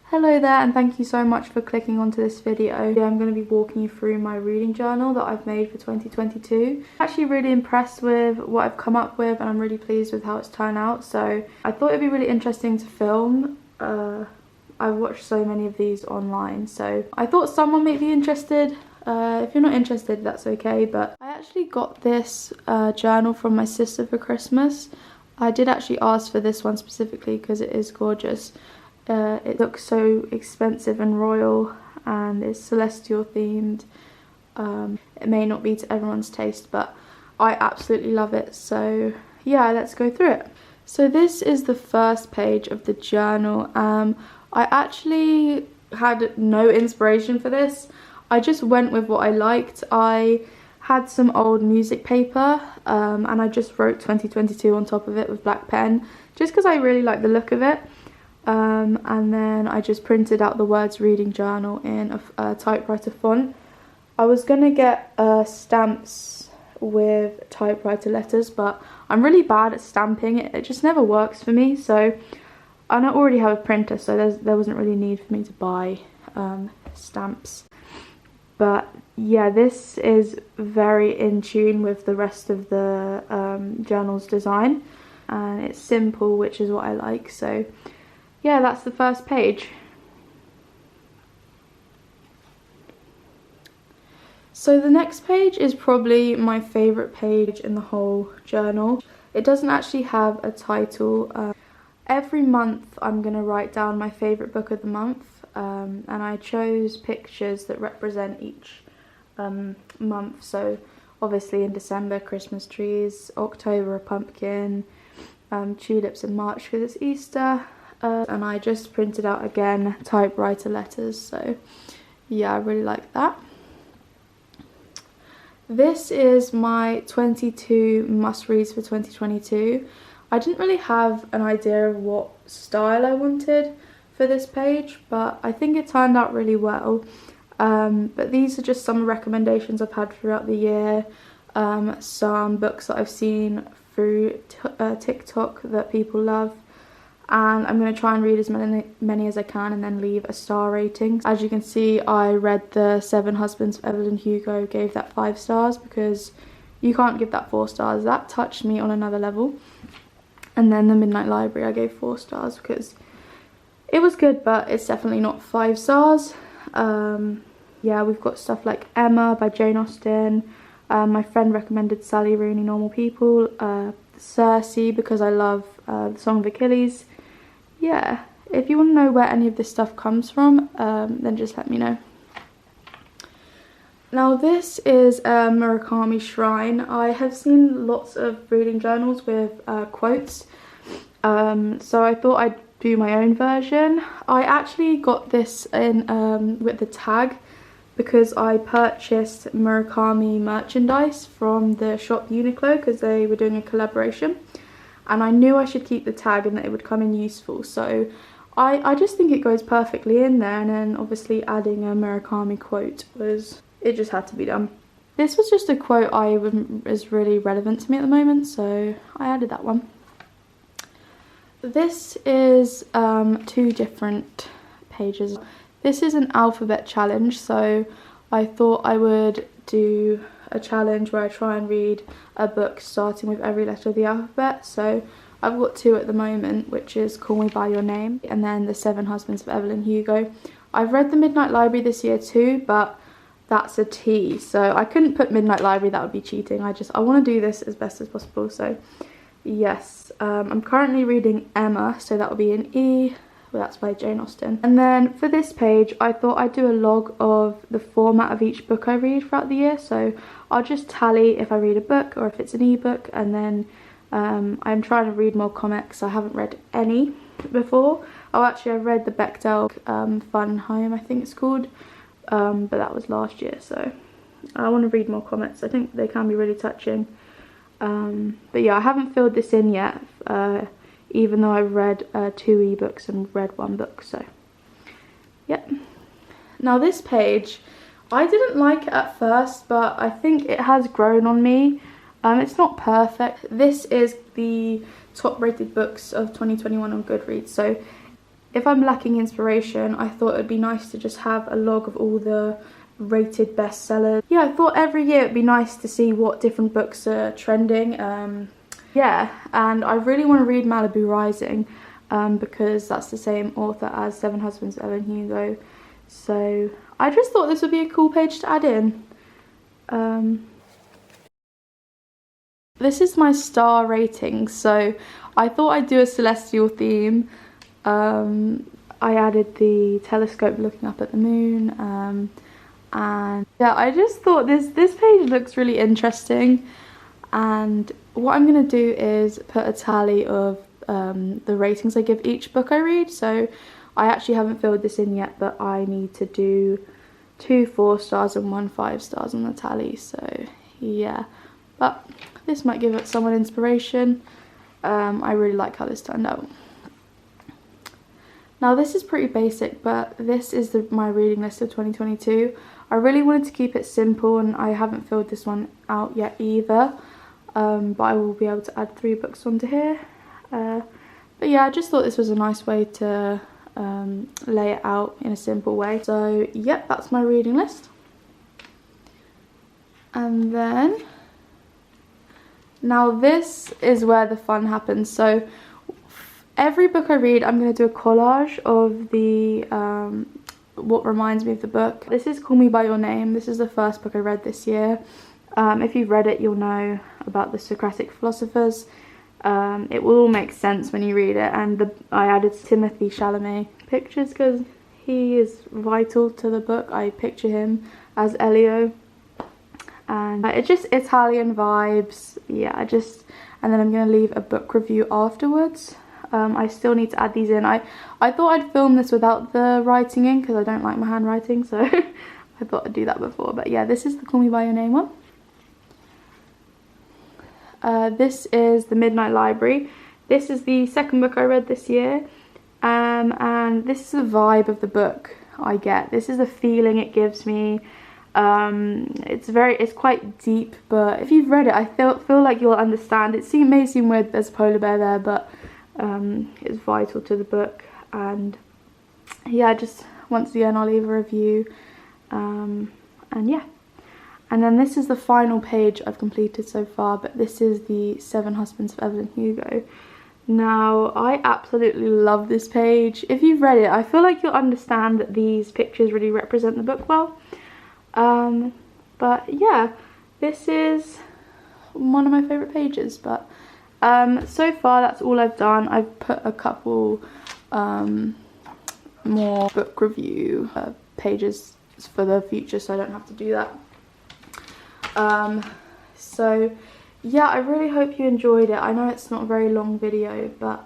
Hello there, and thank you so much for clicking onto this video. I'm going to be walking you through my reading journal that I've made for 2022. I'm actually really impressed with what I've come up with, and I'm really pleased with how it's turned out, so I thought it'd be really interesting to film. I've watched so many of these online, so I thought someone may be interested. If you're not interested, that's okay, but I actually got this journal from my sister for Christmas. I did actually ask for this one specifically because it is gorgeous. It looks so expensive and royal, and it's celestial themed. It may not be to everyone's taste, but I absolutely love it. So yeah, let's go through it. So this is the first page of the journal. I actually had no inspiration for this. I just went with what I liked. I had some old music paper and I just wrote 2022 on top of it with black pen just because I really like the look of it. And then I just printed out the words reading journal in a typewriter font. I was gonna get stamps with typewriter letters, but I'm really bad at stamping. It just never works for me, so I don't already have a printer, so there wasn't really need for me to buy stamps. But yeah, this is very in tune with the rest of the journal's design, and it's simple, which is what I like. So yeah, that's the first page. So the next page is probably my favourite page in the whole journal. It doesn't actually have a title. Every month I'm going to write down my favourite book of the month, and I chose pictures that represent each month. So obviously in December, Christmas trees; October, a pumpkin; tulips in March because it's Easter. And I just printed out again typewriter letters, so yeah, I really like that. This is my 22 must-reads for 2022. I didn't really have an idea of what style I wanted for this page, but I think it turned out really well. But these are just some recommendations I've had throughout the year, some books that I've seen through TikTok that people love. And I'm going to try and read as many as I can and then leave a star rating. As you can see, I read The 7 Husbands of Evelyn Hugo, gave that 5 stars because you can't give that 4 stars. That touched me on another level. And then The Midnight Library I gave 4 stars because it was good, but it's definitely not 5 stars. Yeah, we've got stuff like Emma by Jane Austen. My friend recommended Sally Rooney, Normal People. Circe because I love the Song of Achilles. Yeah, if you want to know where any of this stuff comes from, then just let me know. Now this is a Murakami shrine. I have seen lots of reading journals with quotes, so I thought I'd do my own version. I actually got this in with the tag because I purchased Murakami merchandise from the shop Uniqlo because they were doing a collaboration, and I knew I should keep the tag and that it would come in useful, so I just think it goes perfectly in there. And then obviously adding a Murakami quote it just had to be done. This was just a quote is really relevant to me at the moment, so I added that one. This is 2 different pages. This is an alphabet challenge, so I thought I would do a challenge where I try and read a book starting with every letter of the alphabet. So I've got 2 at the moment, which is Call Me By Your Name and then The 7 Husbands of Evelyn Hugo. I've read The Midnight Library this year too, but that's a T, so I couldn't put Midnight Library, that would be cheating. I want to do this as best as possible, so yes. I'm currently reading Emma, so that will be an E. Well, that's by Jane Austen. And then for this page, I thought I'd do a log of the format of each book I read throughout the year. So I'll just tally if I read a book or if it's an ebook, and then I'm trying to read more comics. I haven't read any before. Oh, actually, I've read the Bechdel Fun Home, I think it's called, but that was last year. So I want to read more comics. I think they can be really touching. But yeah, I haven't filled this in yet. Even though I've read 2 ebooks and read 1 book, so yep. Now this page, I didn't like it at first, but I think it has grown on me. It's not perfect. This is the top rated books of 2021 on Goodreads, so if I'm lacking inspiration, I thought it'd be nice to just have a log of all the rated bestsellers. Yeah, I thought every year it'd be nice to see what different books are trending. Yeah, and I really want to read Malibu Rising because that's the same author as Seven Husbands of Evelyn Hugo. So I just thought this would be a cool page to add in. This is my star rating, so I thought I'd do a celestial theme. I added the telescope looking up at the moon, and yeah, I just thought this page looks really interesting. And what I'm going to do is put a tally of the ratings I give each book I read. So I actually haven't filled this in yet, but I need to do 2 4 stars and 1 5 stars on the tally. So yeah, but this might give someone inspiration. I really like how this turned out. Now this is pretty basic, but this is my reading list of 2022. I really wanted to keep it simple, and I haven't filled this one out yet either. But I will be able to add 3 books onto here. But yeah, I just thought this was a nice way to lay it out in a simple way. So yep, that's my reading list. And then, now this is where the fun happens. So every book I read, I'm going to do a collage of the what reminds me of the book. This is Call Me By Your Name. This is the first book I read this year. If you've read it, you'll know about the Socratic philosophers. It will all make sense when you read it. And I added Timothée Chalamet pictures because he is vital to the book. I picture him as Elio. And it's just Italian vibes. Yeah, and then I'm going to leave a book review afterwards. I still need to add these in. I thought I'd film this without the writing in because I don't like my handwriting, so I thought I'd do that before. But yeah, this is the Call Me By Your Name one. This is The Midnight Library. This is the second book I read this year, and this is the vibe of the book I get. This is the feeling it gives me. It's quite deep, but if you've read it, I feel like you'll understand. It may seem weird there's a polar bear there, but it's vital to the book. And yeah, just once again I'll leave a review, and yeah. And then this is the final page I've completed so far, but this is the Seven Husbands of Evelyn Hugo. Now, I absolutely love this page. If you've read it, I feel like you'll understand that these pictures really represent the book well. But yeah, this is one of my favourite pages. But so far that's all I've done. I've put a couple more book review pages for the future, so I don't have to do that. So yeah, I really hope you enjoyed it. I know it's not a very long video, but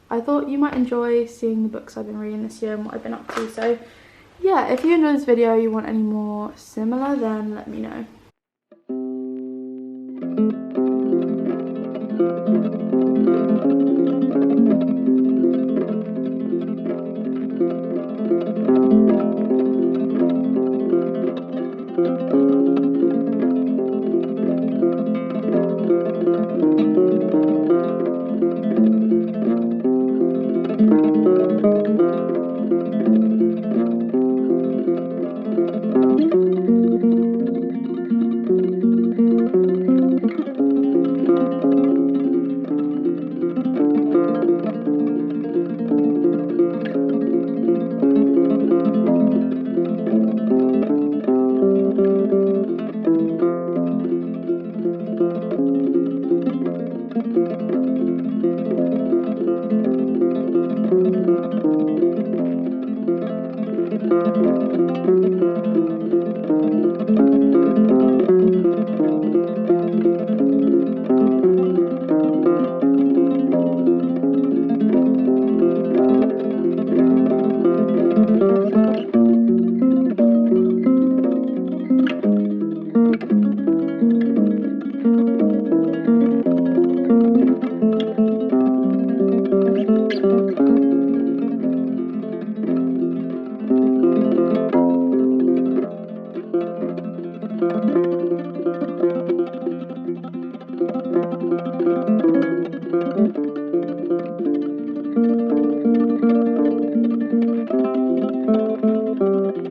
I thought you might enjoy seeing the books I've been reading this year and what I've been up to. So yeah, if you enjoyed this video, you want any more similar, then let me know.